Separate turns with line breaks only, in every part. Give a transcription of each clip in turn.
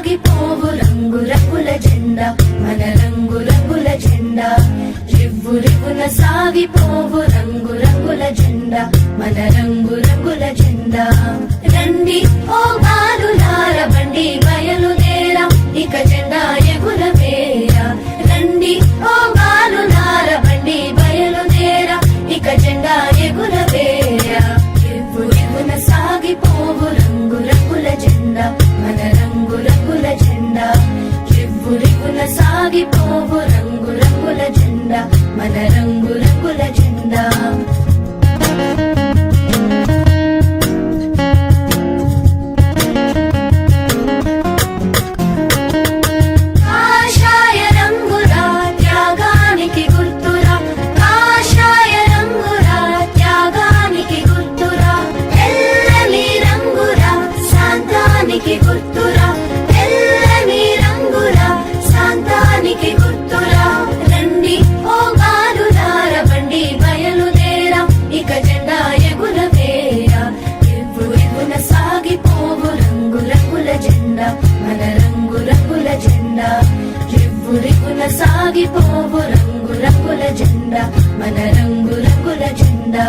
సాగిపోవు రంగు రంగుల జెండా మన రంగు రంగుల జెండా రివ్వు రివ్వున సాగిపోవు రంగు రంగుల జెండా మన రంగు రంగుల జెండా రండి ఓ బాలులార బండి బయలుదేరా ఇక జెండా ఎగురవేరా రండి ఓ బాలులార బండి బయలుదేరా ఇక జెండా ఎగురవేరా రివ్వు రివ్వున సాగిపోవు రంగు రంగుల జెండా మన రంగు రంగుల జెండా రివ్వు రివ్వున సాగిపోవు రంగు రంగుల జెండా మన రంగు రంగుల జెండా కాషాయ రంగురా త్యాగానికి గుర్తురా కాషాయ రంగురా త్యాగానికి గుర్తురా తెల్లని రంగురా శాంతానికి గుర్తురా తెల్లని రంగురా శాంతానికి గుర్తురా రండి ఓ బాలులార బండి బయలుదేరా ఇక జెండా ఎగురవేరా రివ్వు రివ్వున సాగిపోవు రంగు రంగుల జెండా మన రంగు రంగుల జెండా రివ్వు రివ్వున సాగిపోవు రంగు రంగుల జెండా మన రంగు రంగుల జెండా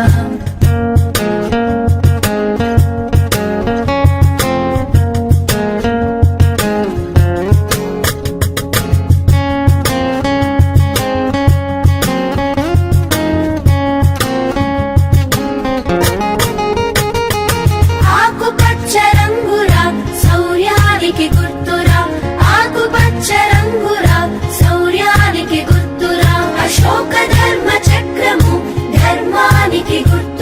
ఆకుపచ్చ రంగురా శౌర్యానికి గుర్తురా ఆకుపచ్చ రంగురా శౌర్యానికి గుర్తురా అశోక ధర్మ చక్రము ధర్మానికి గుర్తు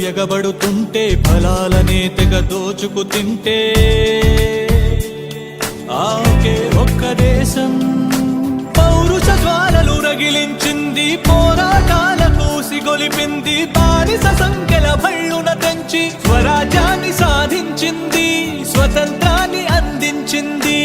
ఎగబడుతుంటే ఫలాలనే తెగ దోచుకు తింటే ఆకే ఒక్క దేశం పౌరుష జ్వాలలు రగిలించింది, పోరాటాలకు సిగొలిపింది, బానిస సంఖ్యల భళ్ళున తెంచి స్వరాజ్యాన్ని సాధించింది, స్వతంత్రాన్ని అందించింది.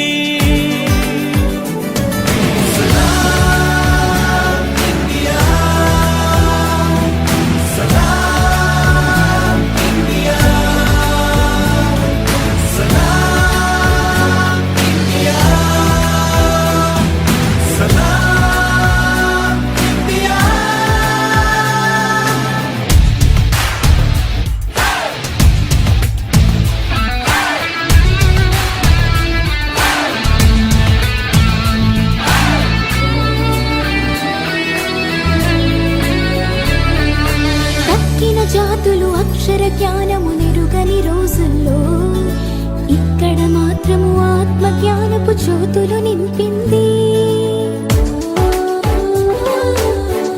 జాతులు అక్షర జ్ఞానము నిరుగని రోజుల్లో ఇక్కడ మాత్రము ఆత్మ జ్ఞానపు జ్యోతులు నింపింది.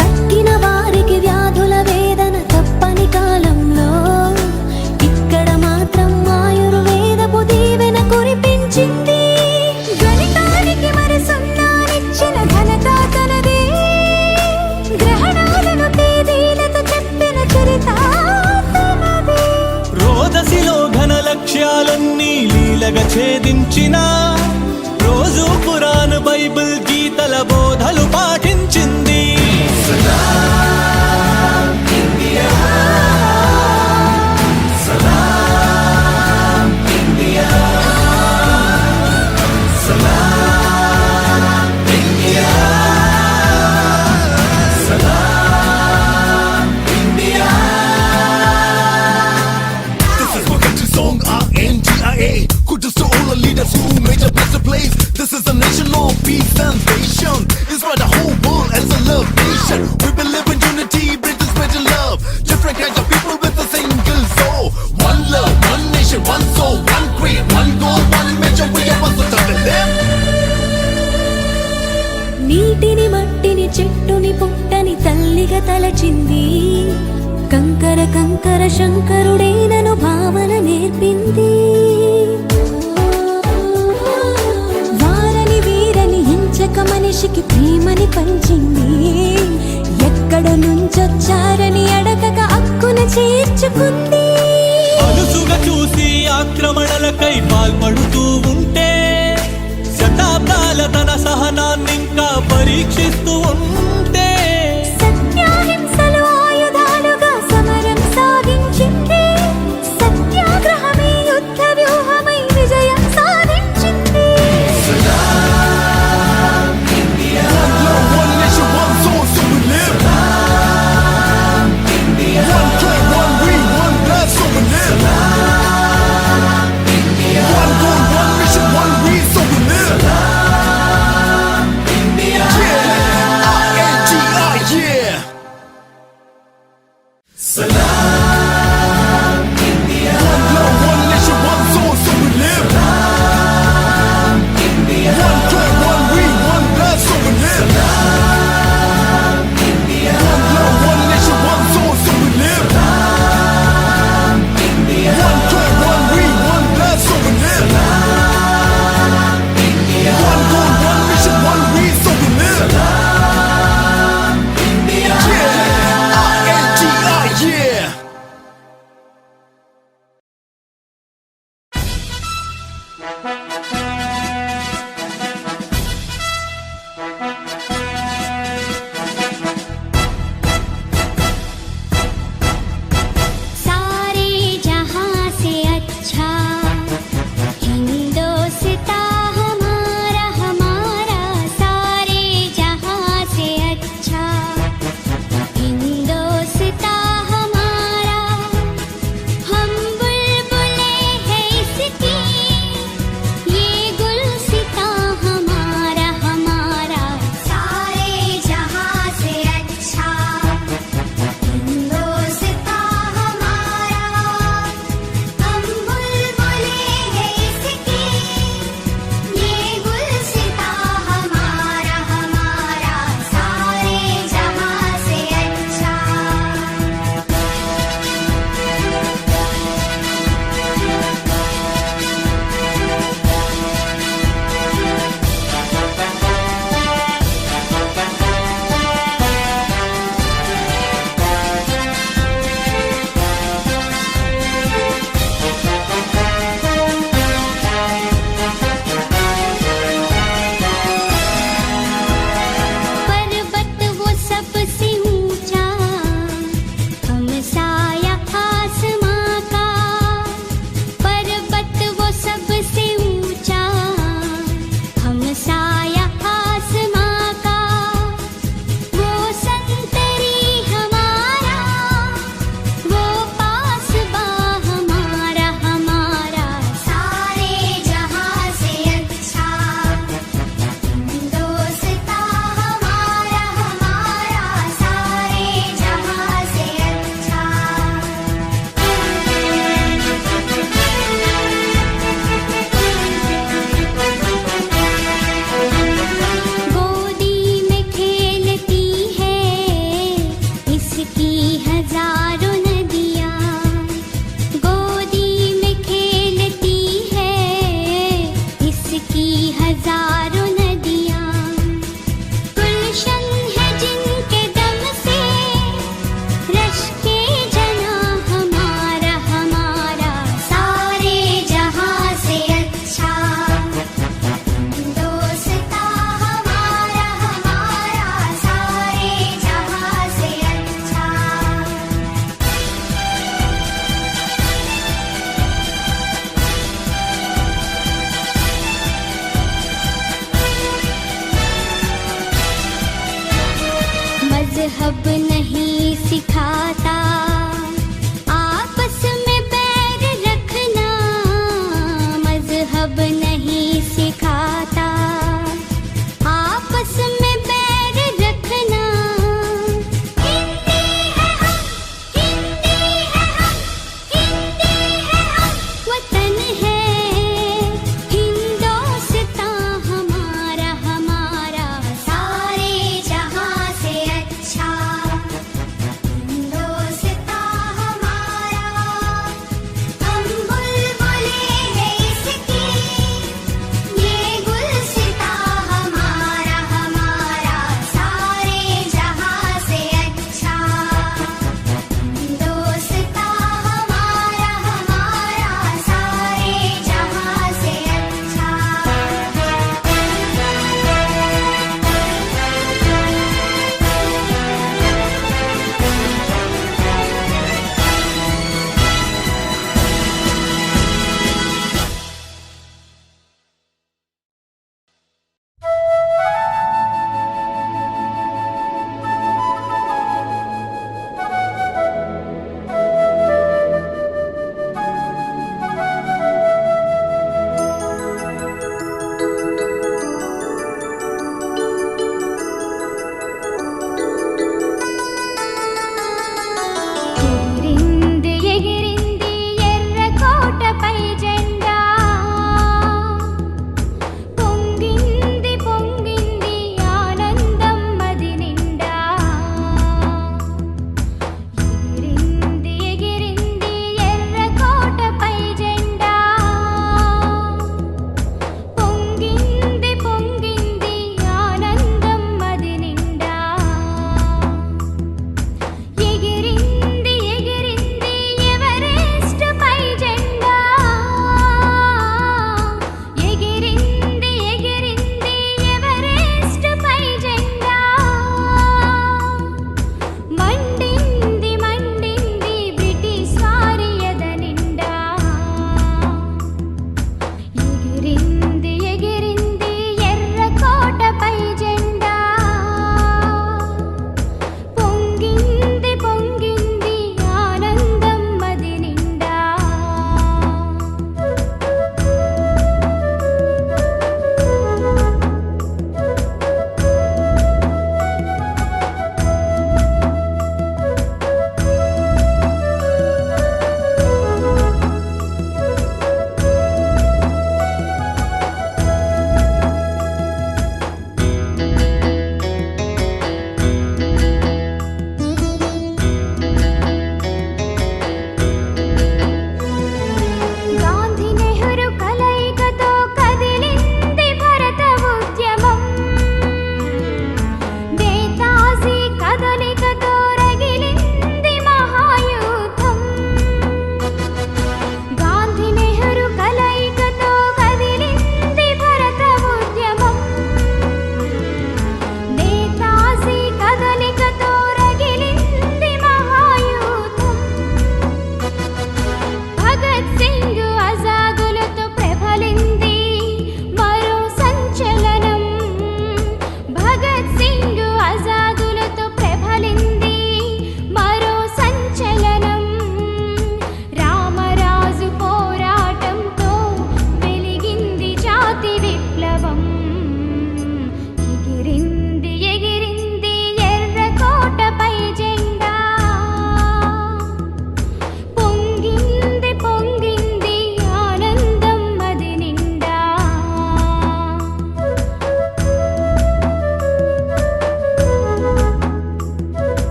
తక్కిన వారికి వ్యాధుల వేదన తప్పని కాలంలో ఇక్కడ మాత్రం ఆయుర్వేదపు దీవెన కురిపించింది. గణితానికి మరి సున్నానిచ్చిన ఘనత తనదే, గ్రహణాలను తేదీలతో చెప్పిన చరిత తనదే.
రోదసిలో ఘన లక్ష్యాలన్నీ లీలగా ఛేదించిన రోజు ఖురాన్ బైబిల్ గీతల బోధలు పాటించింది.
Kudos to all the leaders who made a better place. This is a nation of peace and nation. Inspire the whole world as a love nation. We believe in unity, bring this better love. Different kinds of people with a single soul. One love, one nation, one soul, one creed, one goal, one measure. We are one to live.
నీటిని మట్టిని చెట్టుని పుట్టని తల్లిగా తలచింది, కంకర కంకర శంకరుడేనను భావన నేర్పింది. వారని వీరని ఎంచక మనిషికి ప్రేమని పంచింది, ఎక్కడ నుంచొచ్చారని అడగక హక్కున చేర్చుకుంది.
అలుసుగా చూసి ఆక్రమణలకై పాల్పడుతూ ఉంటే శతాబ్దాల తన సహనాన్నింకా పరీక్షిస్తూ ఉంటే
సత్యాహింసలు ఆయుధాలుగా సమరం సాగించింది, సత్యాగ్రహమే యుద్ధ వ్యూహమై విజయం సాధించింది.
One love, one nation, one soul, so we live. One dream, one we, one blood, so we live. One goal, one mission, one we, so we live. Yeah, INGI, yeah. One love, one nation, one soul, so we live. One dream, one we, one blood, so we live. One love, one nation, one soul, so we live. One dream, one we, one blood, so we live. One goal, one mission, one we, so we live. Yeah, INGI, yeah.
सारे जहां से अच्छा हिंदोस्तां हमारा हमारा, सारे जहां से अच्छा हिंदोस्तां हमारा। हम बुलबुलें हैं इसकी,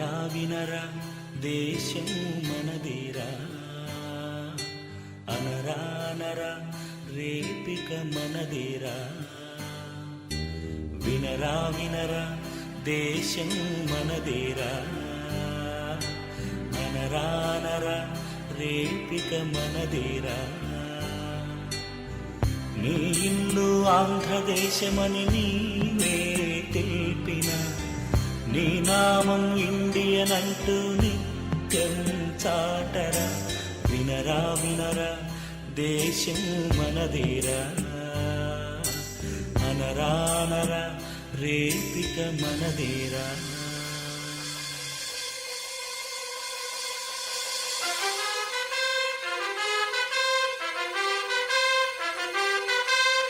వినరా వినరా దేశం మనదేరా అనరా అనరా రేపిక మనదేరా వినరా వినరా దేశం మనదేరా అనరా అనరా రేపిక మనదేరా నీ ఇల్లు ఆంధ్రదేశమని నీవే తెలిపిన నీ నామం ఇండియన్ అంటూ నిత్యం చాటరా వినరా వినరా దేశం మనదేరా అనరా అనరా రేపిక మనదేరా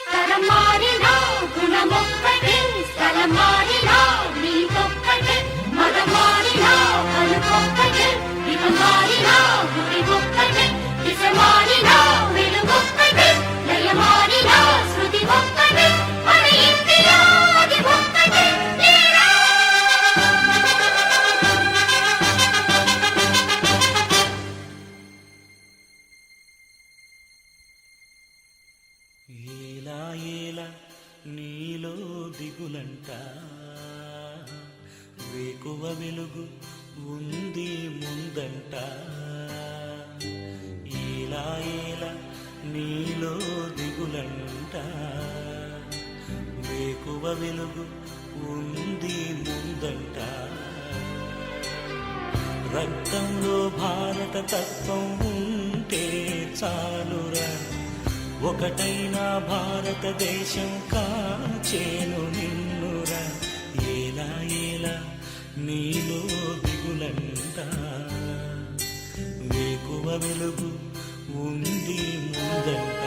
తరమారినా గుణమొక్కటే స్థలమారినా నీకొక్కటే మదమారినా అలుకొక్కటే ఇక మారినా గుడి ఒక్కటే దిశ మారినా వెలుగొక్కటే లయమారినా శృతి ఒక్కటే మన ఇండియా అది ఒక్కటే లేరా
ఏలా ఏలా నీలో దిగులంట వేకువ వెలుగు ఉంది ముందంట ఏలా ఏలా నీలో దిగులంట వేకువ వెలుగు ఉంది ముందంట రక్తంలో భారత తత్వం ఉంటే చాలురా ఒకటైన భారతదేశం కాచేను నిన్నురా ఏలా ఏలా నీలో దిగులంట వేకువ వెలుగు ఉంది ముందంట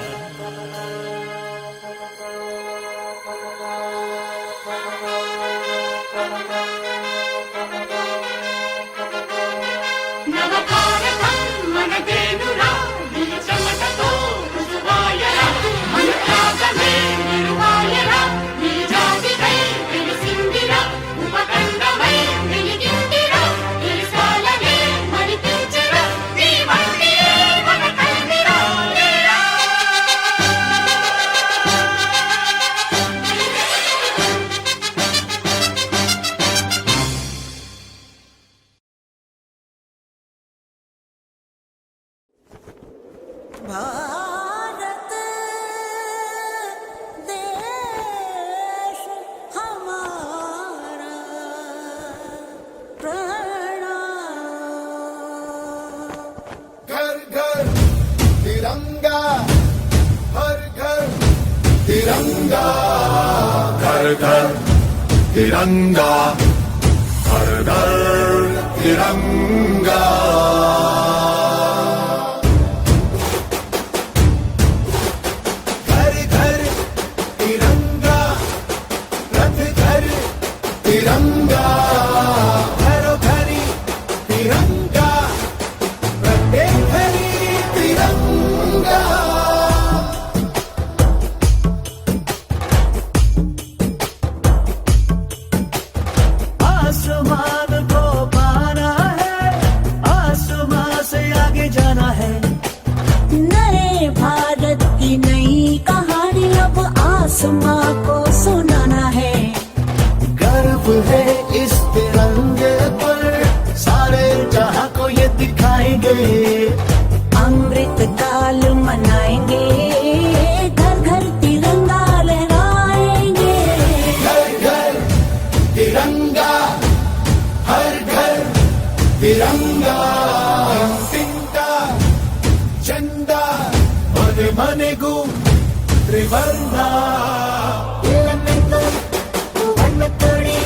నవభారతం మనదేనురా నీ చెమటతో రుజువాయరా మన త్యాగమే నిలువాయరా నీ జాతికై వెలిసిందిరా ఉపఖండమై వెలిగిందిరా దేశాలనే మరిపించరా నీ వంటియే మన కల్మిరా లేరా
भारत देश हमारा प्रणाम
घर घर तिरंगा हर घर तिरंगा घर घर तिरंगा हर घर तिरंगा घर घर तिरंगा रथ घर तिरंगा घरो घरी तिरंगा प्रत्येक घरी तिरंगा
आसमान को पाना है आसमान से आगे जाना है
नए भारत की नई कहानी अब आसमां को सुनाना है
गर्व है इस तिरंगे पर सारे जहां को ये दिखाएंगे
अमृत काल मनाएंगे घर घर तिरंगा लहराएंगे
घर घर तिरंगा हर घर तिरंगा तिंटा झंडा मन मनेगु त्रिवर्णा
వన్నతోడి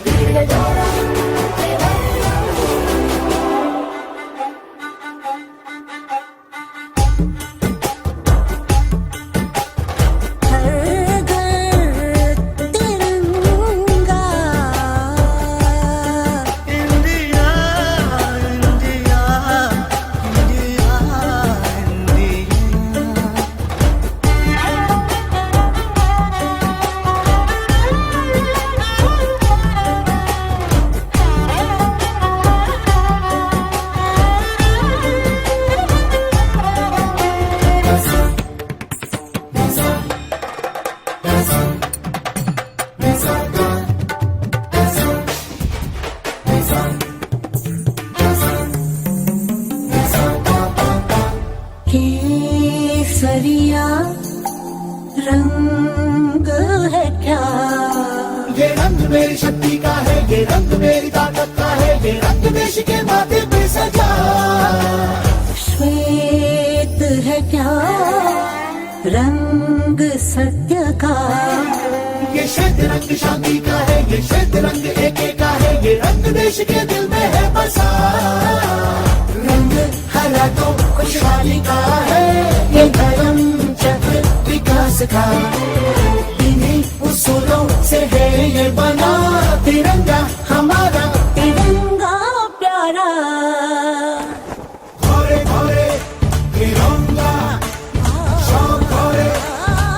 తీరజోరా दिया रंग है क्या?
ये रंग मेरी शक्ति का है, ये रंग मेरी ताकत का है, ये रंग देश के माथे पे सजा।
श्वेत है क्या रंग सत्य का?
ये श्वेत रंग शांति का है, ये श्वेत रंग एके का है, ये रंग देश के दिल में है बसा। रंग हरा तो खुशहाली का है, ये धर्म चक्र विकास का। इन्हीं उसूलों से है ये बना तिरंगा हमारा,
तिरंगा प्यारा।
घोरे घोरे तिरंगा, शौक घोरे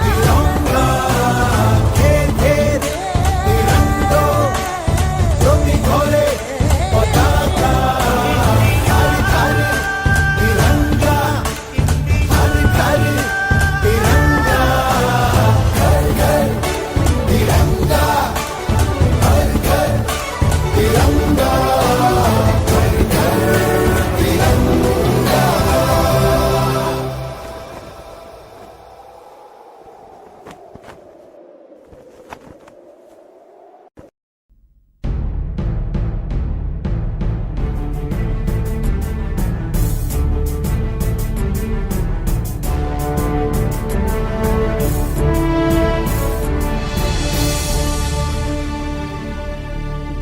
तिरंगा, घेर घेर तिरंगो, ज्योति घोरे पताका। हर घर तिरंगा, हर घर तिरंगा, घर घर तिरंगा, हर घर तिरंगा, घर घर तिरंगा।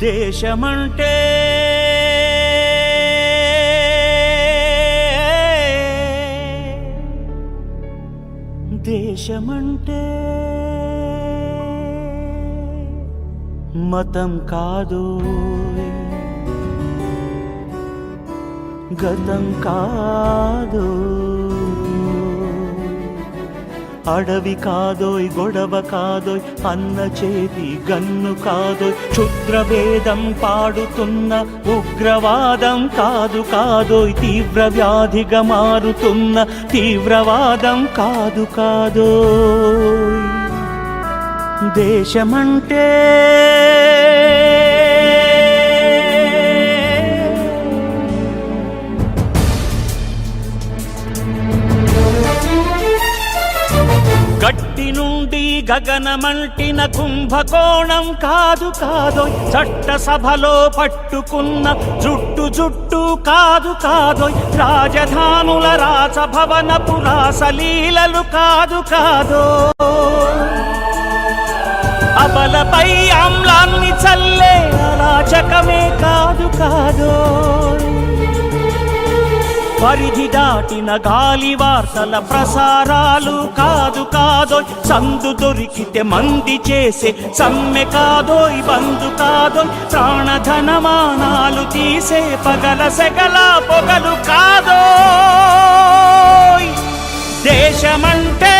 దేశమంటే దేశమంటే మతం కాదు, గతం కాదు, అడవి కాదోయ్, గొడవ కాదోయ్, అన్న చేతి గన్ను కాదోయ్, క్షుద్రభేదం పాడుతున్న ఉగ్రవాదం కాదు కాదోయ్, తీవ్ర వ్యాధిగా మారుతున్న తీవ్రవాదం కాదు కాదోయ్. దేశమంటే గట్టి నుండి గగనమంటిన కుంభకోణం కాదు కాదోయ్, చట్టసభలో పట్టుకున్న జుట్టు జుట్టు కాదు కాదోయ్, రాజధానుల రాజభవనపు రాసలీలలు కాదు కాదోయ్, అబలపై ఆమ్లాన్ని చల్లే అరాచకమే కాదు కాదోయ్, పరిధి దాటిన గాలి వార్తల ప్రసారాలు కాదు కాదోయ్, సందు దొరికితే మంది చేసే సమ్మె కాదోయ్, బంధు కాదోయ్, ప్రాణధనమానాలు తీసే పగల సెగల పొగలు కాదోయ్. దేశమంటే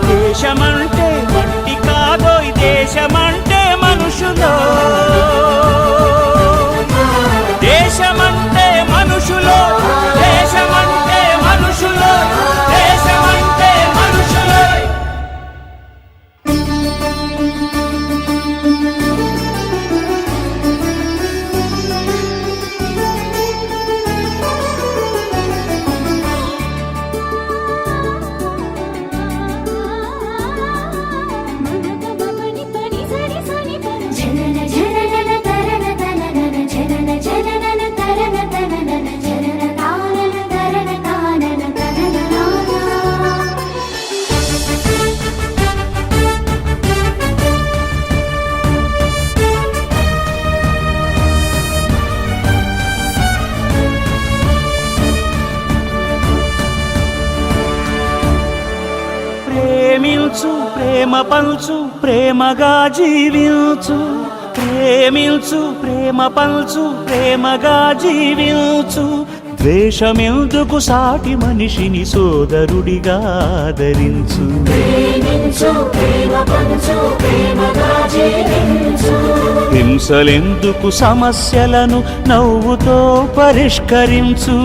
దేశమంటే మట్టి కాదోయ్, దేశమంటే మనుషులో, దేశమంటే మనుషులో, దేశమంటే మనుషులో, దేశమంటే మనుషులో.
జనన జనన తరన తనన జనన జనన తరన తనన జనన తానన తరన తానన తనన
ప్రేమించు, ప్రేమ పంచు, ప్రేమగా జీవించు, ప్రేమించు, ప్రేమ పంచు, ప్రేమగా జీవించు, ద్వేషమెందుకు సాటి మనిషిని సోదరుడిగా ఆదరించు,
ప్రేమించు, ప్రేమ పంచు, ప్రేమగా జీవించు.
హింసలెందుకు సమస్యలను నవ్వుతో పరిష్కరించు,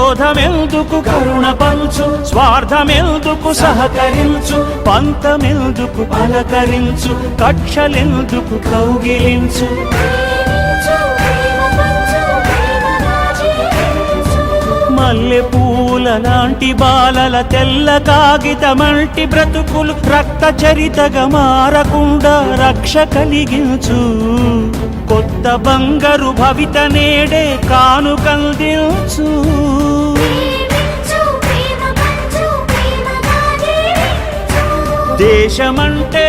క్రోధమెందుకు కరుణ పంచు, స్వార్థమెందుకు సహకరించు, పంతమెందుకు పలకరించు, కక్షలెందుకు కౌగిలించు. మల్లె పూల లాంటి బాలల తెల్ల కాగితమంటి బ్రతుకులు రక్త చరితగా మారకుండా రక్ష కలిగించు. కొత్త బంగారు భవిత నేడే కానుకందించు. దేశమంటే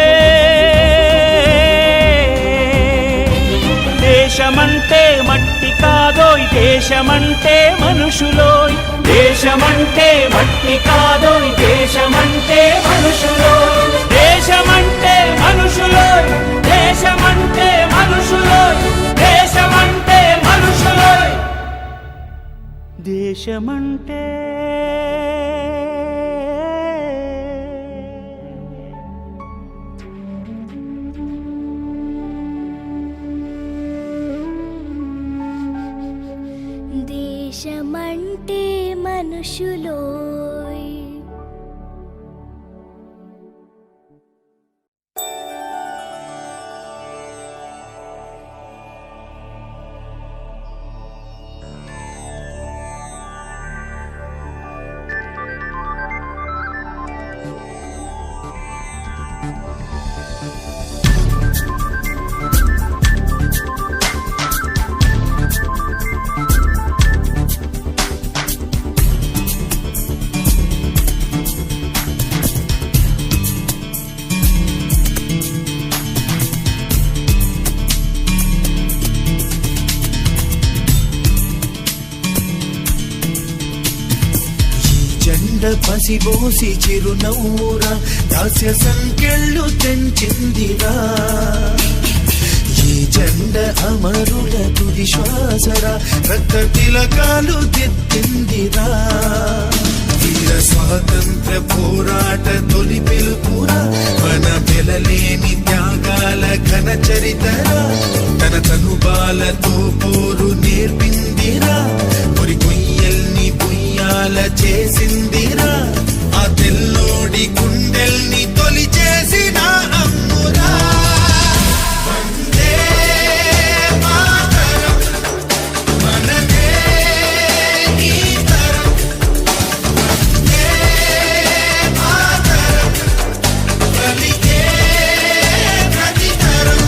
దేశమంటే మట్టి కాదోయ్, దేశమంటే మనుషులోయ్. దేశమంటే మట్టి కాదోయ్, దేశమంటే మనుషులోయ్. దేశమంటే మనుషులోయ్, దేశమంటే మనుషులోయ్. దేశమంటే మనుషులోయ్. దేశమంటే
దేశమంటే మనుషులోయ్.
పసిబోసి చిరునవ్వురా దాస్య సంకెళ్ళు తెంచిందిరా. ఈ జెండ అమరుల తుది శ్వాసరా రక్త తిలకాలు దిద్దిందిరా. వీర స్వాతంత్ర పోరాట తొలి పిలుపురా మన వెలలేని త్యాగాల ఘన చరితరా. తన తనుబాలతో పోరు నేర్పిందిరా, పొరి కొయ్యల్ని బుయ్యాల చేసిందిరా. ఆ తెల్లోడి గుండెల్ని తొలి చేసిన అమ్మురా. వందే మాతరం మనదే ఈ తరం. వందే మాతరం పలికే ప్రతి తరం.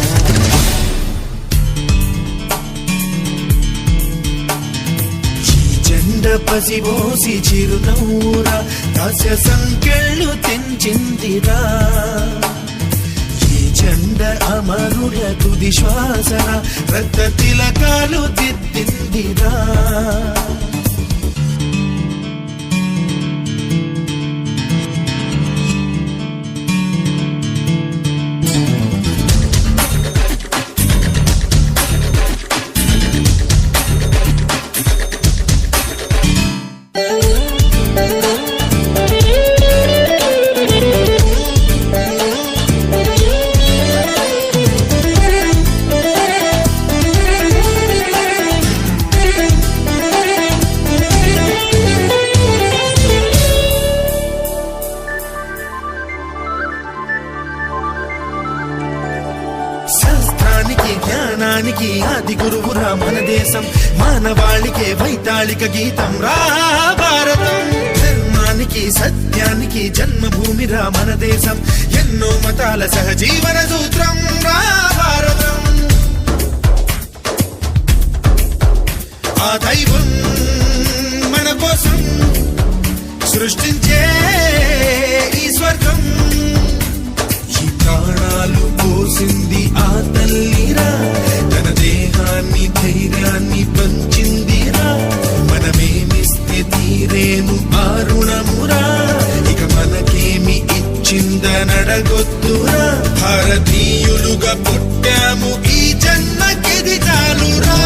పసిబోసి చిరునవ్వురా దాస్య సంకెళ్ళు తెంచిందిరా. ఈ జెండ అమరుల తుది శ్వాసరా రక్త తిలకాలు దిద్దిందిరా. జ్ఞానానికి ఆది గురువురా మన దేశం. మానవాళికే వైతాళిక గీతం రా భారతం. ధర్మానికి సత్యానికి జన్మభూమిరా మన దేశం. ఎన్నో మతాల సహజీవన సూత్రం రా భారతం. ఆ దైవం మన కోసం సృష్టించే ఈ స్వర్గం. ఈ ప్రాణాలు పోసింది ఆ తల్లిరా, తన దేహాన్ని ధైర్యాన్ని పంచిందిరా. మనమేమిస్తే తీరేను ఆ రుణమురా, ఇక మనకేమి ఇచ్చిందనడగొద్దురా. భారతీయులుగా పుట్టాము ఈ జన్మకిది చాలురా.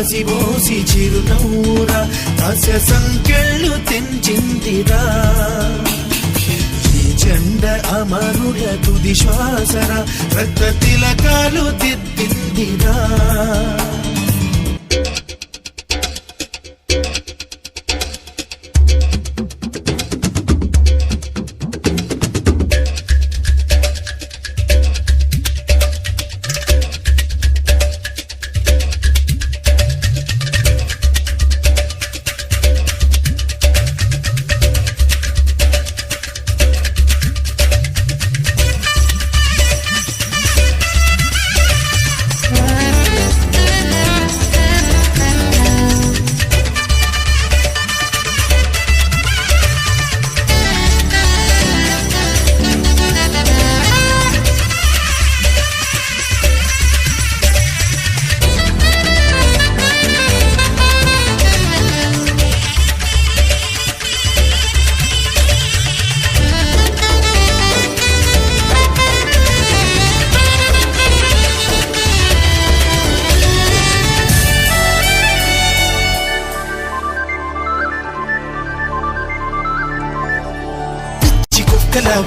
పసిబోసి చిరునవ్వురా హాస్య సంకెళ్ళు తెంచిందిరా ఈ జెండ అమరుల తుది శ్వాసరా రక్త తిలకాలు దిద్దిందిరా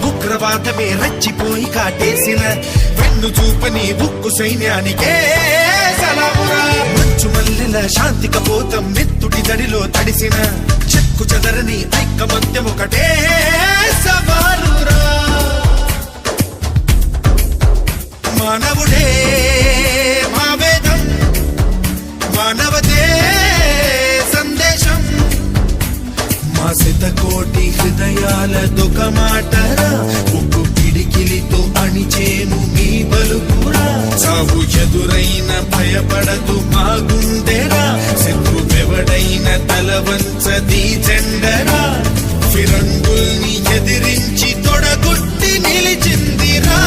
ఉగ్రవాదమే రచ్చిపోయి కాటేసిన వెన్ను చూపని ఉక్కు సైన్యానికే సలామురా మంచు మల్లెల శాంతి కపోతం నెత్తుడి దడిలో తడిసిన చెక్కు చెదరని ఐకమత్యం ఒకటే సవాలురా మానవుడే మా వేదం మానవతే సందేశం మా శతకోటి హృదయాల దుఃఖమాటరా ఉక్కు పిడికిలితో అణిచేను మీ బలుకురా సాగు ఎదురైన భయపడదు మా గుండెరా శత్రువెవడైన తల వంచది జెండరా ఫిరంగుల్ని ఎదిరించి తొడగొట్టి నిలిచిందిరా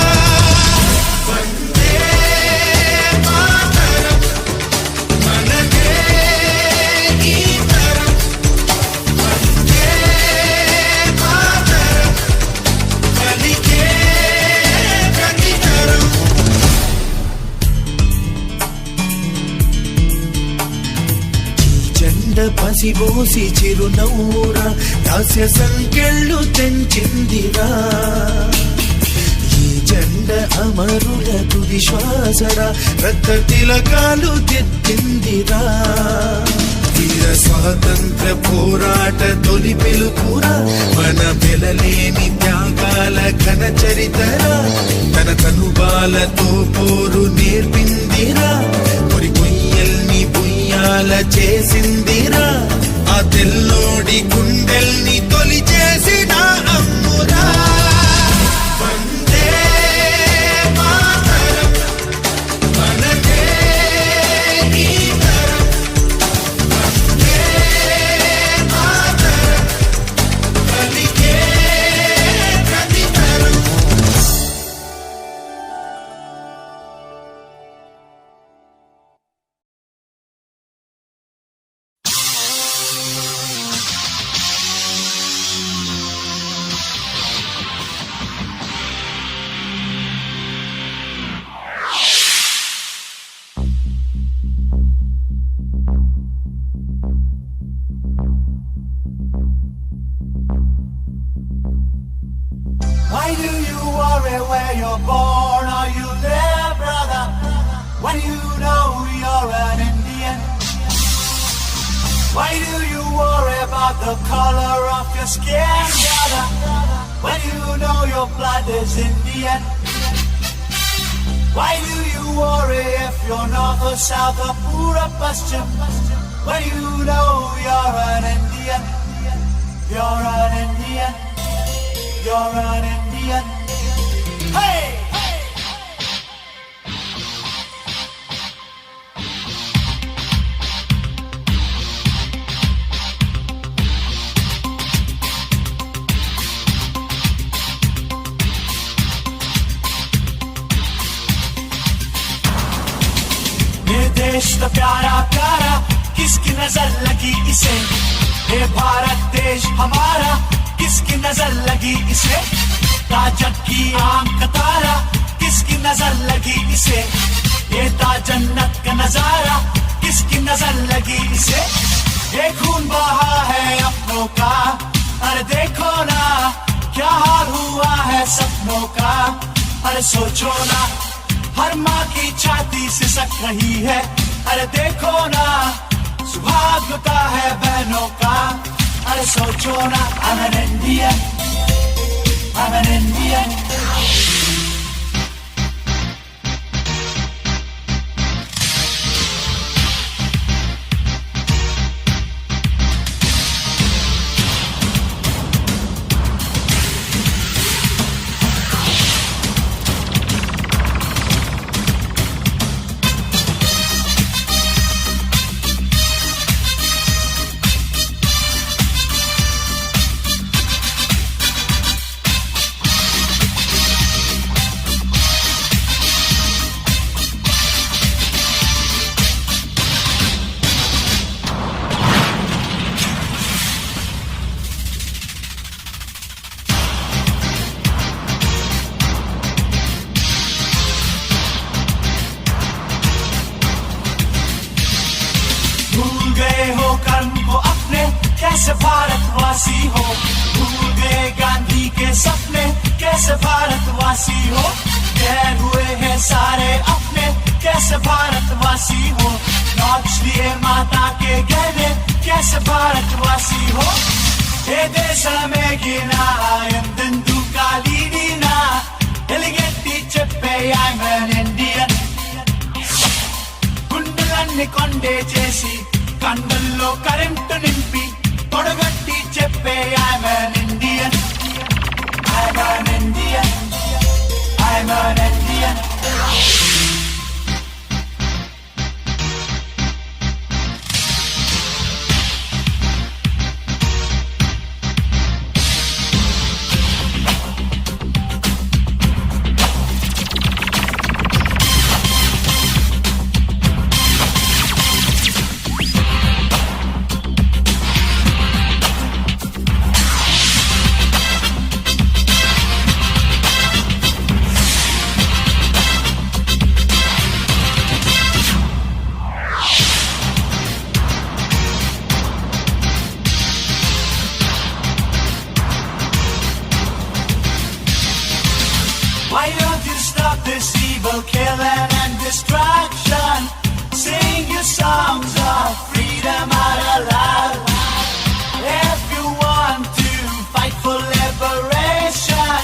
పసిబోసి చిరునవ్వురా హాస్య సంకెళ్ళు తెంచిందిరా ఈ జెండ అమరుల తుది శ్వాసరా రక్త తిలకాలు దిద్దిందిరా వీర స్వాతంత్ర పోరాట తొలి పిలుపురా మన వెలలేని త్యాగాల ఘన చరితరా తన తనుబాలతో పోరు నేర్పిందిరా కొరి కొయ్యల్ని బుయ్యాల చేసిందిరా ఆ తెల్లోడి గుండెల్ని తొలి చేసిన అమ్మురా వందే మాతరం మనదే ఈ తరం వందే మాతరం పలికే ప్రతి తరం
Why do you worry where you're born or you live, brother? When you know you're an Indian. Why do you worry about the color of your skin, brother? When you know your blood is Indian. Why do you worry if you're north or south or poor or Paschim? When you know you're an Indian. You're an Indian. You're an Indian. Hey! ये देश तो प्यारा प्यारा किसकी नजर लगी इसे ये भारत देश हमारा किसकी नजर लगी इसे ताजक की आम का तारा किसकी नजर लगी इसे ये ता जन्नत का नजारा किसकी नजर लगी इसे, ये खून बहा है अपनों का। अरे देखो ना क्या हाल हुआ है सपनों का। अरे सोचो ना हर माँ की छाती सिसक रही है। अरे देखो ना सुहाग लुटा है बहनों का। अरे सोचो ना I'm an Indian, I'm an Indian। कैसे भारतवासी हो, भूल गए गांधी के सपने, कैसे भारतवासी हो। गैर हुए हैं सारे अपने, कैसे भारतवासी हो। नाच लिए माता के गहने, कैसे भारतवासी हो। ये देश में गिना ఎందెందు కాలినా ఎలిగెట్టి చెప్పే I'm an Indian। గుండెలన్నీ కొండే చేసి కండల్లో కరెంటు నింపి తొడగట్టి చెప్పే I'm an Indian, I'm an Indian, I'm an Indian। Why don't you stop this evil killing and destruction? Sing your songs of freedom out aloud. If you want to fight for liberation,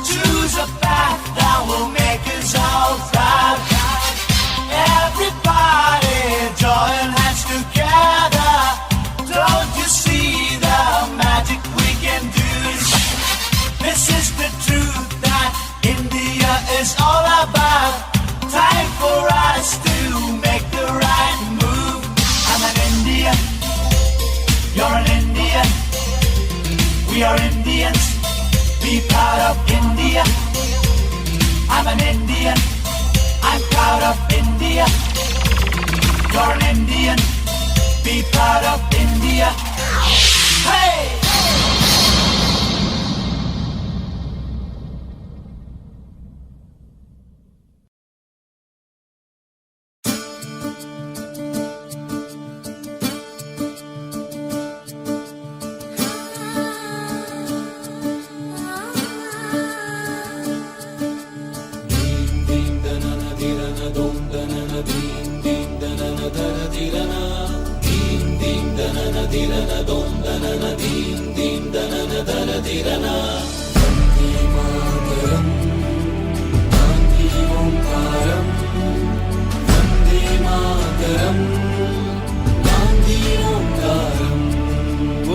choose a path that will make us all proud. Everybody join hands together. Don't you see the magic we can do? This is the truth that India is all about. Time for us to make the right move. I'm an Indian, you're an Indian, we are Indians, be proud of India. I'm an Indian, I'm proud of India. You're an Indian, be proud of India. Hey!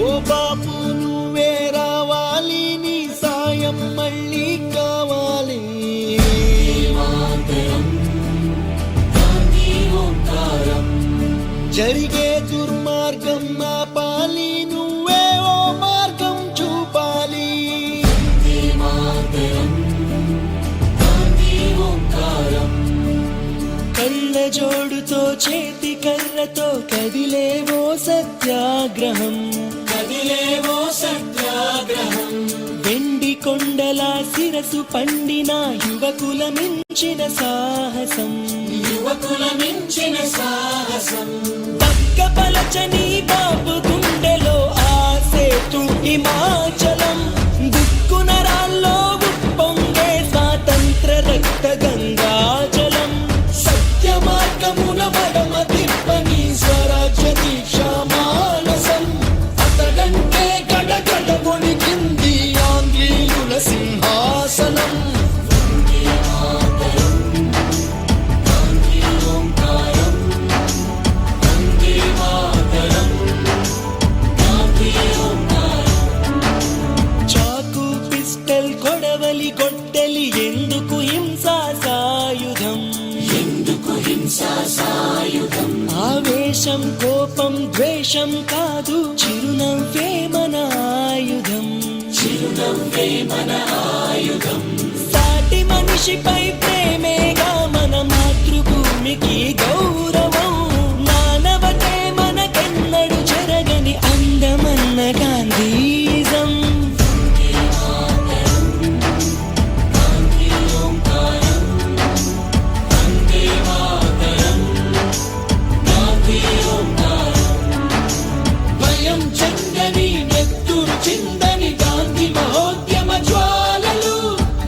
ఓ బాపు నువ్వే రావాలి, నీ సాయం మళ్ళీ కావాలి. జరిగే దుర్మార్గం ఆపాలి, నువ్వే ఓ మార్గం చూపాలి. కళ్ళ జోడుతో చేతి కర్రతో కదిలేవో సత్యాగ్రహం, కదిలేవో సత్యాగ్రహం. వెండి కొండ
యువతల శిరసు పండిన యువకుల మించిన సాహసం, యువకుల మించిన సాహసం. పక్కపలచని బాబు గుండెలో ఆసేతు హిమాచలం, దిక్కునరాల్లో ఉప్పొంగే స్వాతంత్ర రక్త గంగాజలం. సత్య మార్గమున మడమ తిప్పని స్వరాజ్య దీక్షా మానసం. అతడంటే గడగడ వణికింది ఆంగ్లేయుల సింహాసనం. చాకు పిస్టల్ కొడవలి గొడ్డలి ఎందుకు హింసా సాయుధం, ఎందుకు హింసా సాయుధం. ఆవేశం కోపం ద్వేషం కాదు, చిరునవ్వే మన ఆయుధం, చిరునవ్వే మన ఆయుధం. సాటి మనిషిపై ప్రేమేగా మన మాతృభూమికి గౌరవం. మానవతే మనకెన్నడు జరగని అందమన్న గాంధీజం. భయం చెందని నెత్తురు చిందని గాంధీ మహోద్యమ జ్వాలలు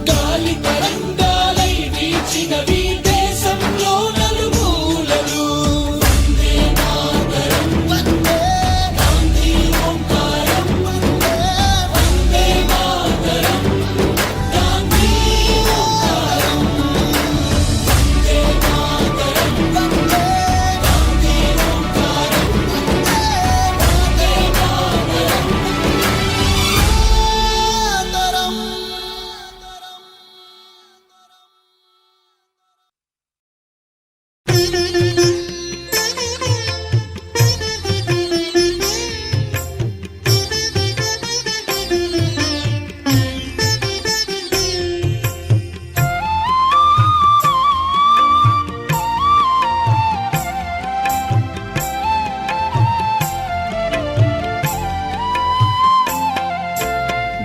గాలి తరంగాలై వీచినవి దేశంలో నలుమూలలు. వందే మాతరం, వందే గాంధీ ఓంకారం, వందే వందే మాతరం, గాంధీ ఓంకారం. వందే మాతరం, వందే గాంధీ ఓంకారం, వందే వందే మాతరం.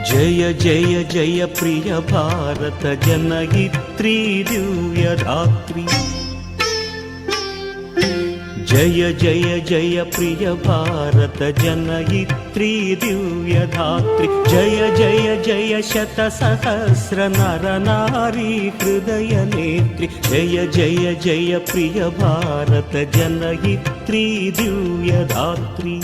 జయ జయ జయ ప్రియ భారత జనయిత్రీ దివ్యధాత్రి. జయ జయ జయ ప్రియ భారత జనయిత్రీ దివ్యధాత్రి. జయ జయ జయ శత సహస్ర నర నారీ హృదయ నేత్రి. జయ జయ జయ ప్రియ భారత జనయిత్రీ దివ్యధాత్రి.